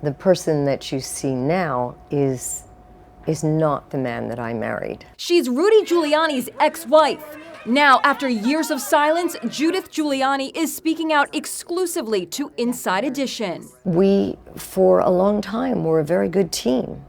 The person that you see now is not the man that I married. She's Rudy Giuliani's ex-wife. Now, after years of silence, Judith Giuliani is speaking out exclusively to Inside Edition. We, for a long time, were a very good team.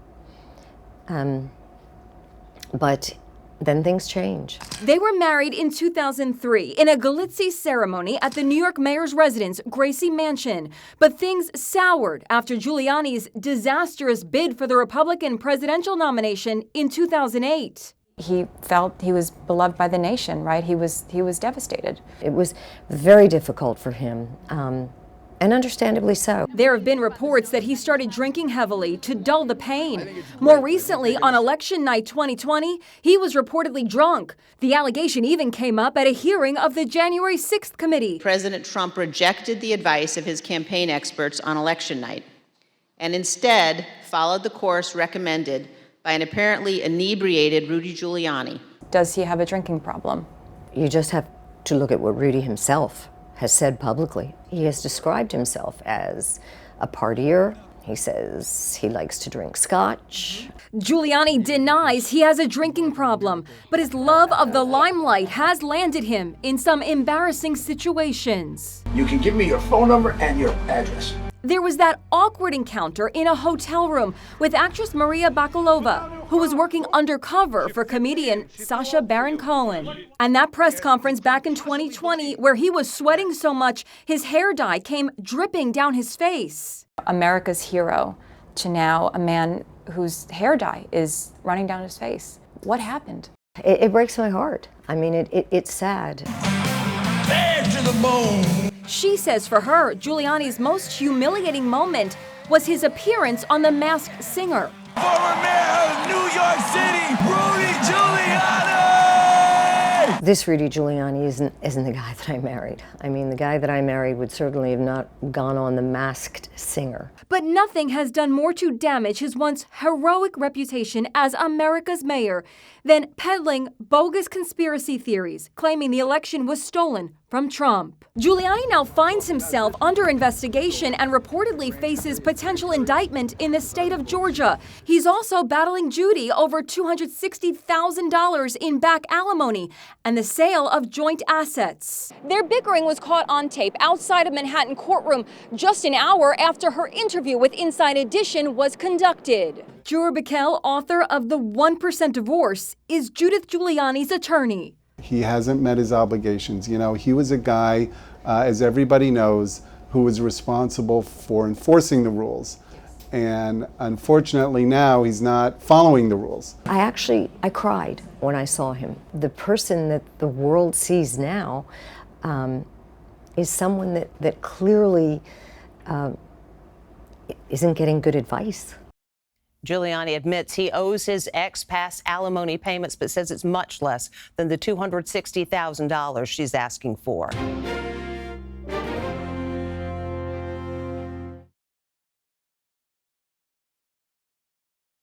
But then things change. They were married in 2003 in a Galizzi ceremony at the New York mayor's residence, Gracie Mansion. But things soured after Giuliani's disastrous bid for the Republican presidential nomination in 2008. He felt he was beloved by the nation, right? He was devastated. It was very difficult for him, and understandably so. There have been reports that he started drinking heavily to dull the pain. More recently, on election night 2020, he was reportedly drunk. The allegation even came up at a hearing of the January 6th committee. President Trump rejected the advice of his campaign experts on election night and instead followed the course recommended by an apparently inebriated Rudy Giuliani. Does he have a drinking problem? You just have to look at what Rudy himself has said publicly. He has described himself as a partier. He says he likes to drink scotch. Giuliani denies he has a drinking problem, but his love of the limelight has landed him in some embarrassing situations. You can give me your phone number and your address. There was that awkward encounter in a hotel room with actress Maria Bakalova, who was working undercover for comedian Sacha Baron Cohen. And that press conference back in 2020 where he was sweating so much his hair dye came dripping down his face. America's hero to now a man whose hair dye is running down his face. What happened? It breaks my heart. I mean, it's sad. Bad to the bone. She says for her, Giuliani's most humiliating moment was his appearance on The Masked Singer. Former mayor of New York City, Rudy Giuliani! This Rudy Giuliani isn't the guy that I married. I mean, the guy that I married would certainly have not gone on The Masked Singer. But nothing has done more to damage his once heroic reputation as America's mayor than peddling bogus conspiracy theories, claiming the election was stolen from Trump. Giuliani now finds himself under investigation and reportedly faces potential indictment in the state of Georgia. He's also battling Judy over $260,000 in back alimony and the sale of joint assets. Their bickering was caught on tape outside a Manhattan courtroom just an hour after her interview with Inside Edition was conducted. Jura Bikel, author of The 1% Divorce, is Judith Giuliani's attorney. He hasn't met his obligations. You know, he was a guy, as everybody knows, who was responsible for enforcing the rules. And unfortunately now he's not following the rules. I cried when I saw him. The person that the world sees now is someone that clearly isn't getting good advice. Giuliani admits he owes his ex past alimony payments, but says it's much less than the $260,000 she's asking for.